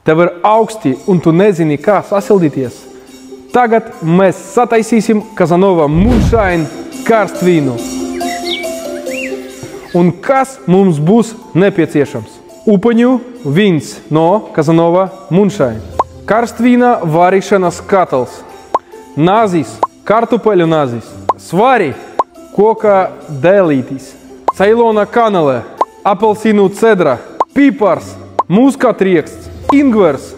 tev ir augsti un tu nezini, kā sasildīties, tagad mēs sataisīsim Kazanova Moonshine karstvīnu. Un kas mums būs nepieciešams? Upaņu vīns no Kazanova Moonshine, karstvīna varīšanas katls, nazis, kartupeļu nazis, svari, koka dēlītis, ceilona kanele, apelsīnu cedra, pipars, muskatrieksts, ingvers,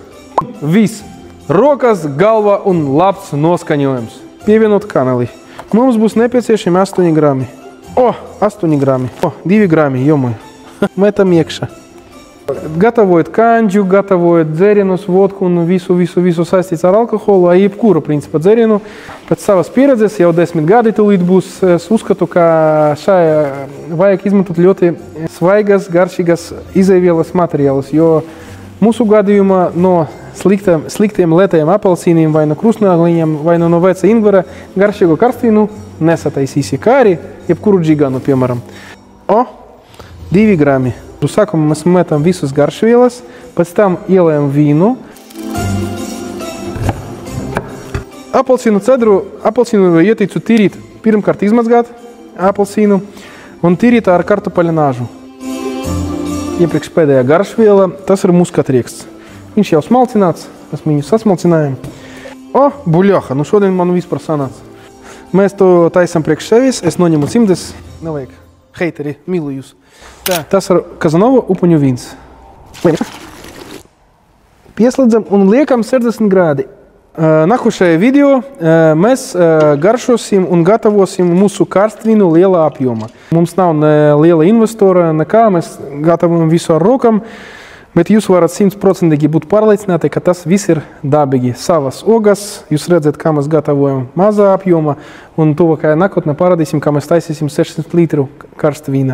viss, rokas, galva un labs noskaņojums. Pievienot kaneli. Mums būs nepieciešami 8 grami. 8 grami. 2 grami, jomai. Metam iekšā. Gatavojot kanģu, gatavojot dzērienus, vodku un visu saistīts ar alkoholu, jebkuru principā dzērienu. Pēc savas pieredzes jau 10 gadi tūlīt būs. Es uzskatu, ka šajā vajag izmantot ļoti svaigas, garšīgas izēvielas materiālus, jo mūsu gadījumā no sliktiem lētajiem apelsīniem vai no krustnāgliņiem vai no veca ingvera garšīgo karstvīnu nesataisīsi, kā arī jebkuru džiganu, piemēram. 2 grami. Uz sākumu mēs metam visus garšvielas, pēc tam ielējam vīnu. Apelsīnu ieteicu tīrīt, pirmkārt izmazgāt apelsīnu un tīrīt ar kartupeļināžu. Iepriekš pēdējā garšviela, tas ir muskatrieksts. Viņš jau smalcināts, mēs viņu sasmalcinājam. Buļoha, nu šodien man vispār sanāca. Mēs to taisam priekš sevis, es noņemu cimdes, nevajag, heiteri, mīlu jūs. Tas ir Kazanova upaņu vīns. Pieslēdzam un liekam 60 grādi. Nākošajā video mēs garšosim un gatavosim mūsu karstvīnu lielā apjomā. Mums nav ne liela investora, nekā, mēs gatavojam visu ar rokam, bet jūs varat 100% būt pārliecināti, ka tas viss ir dabīgi. Savas ogas, jūs redzat, kā mēs gatavojam mazā apjomā, un tuvākajā nākotnē parādīsim, kā mēs taisīsim 600 litru karstvīna.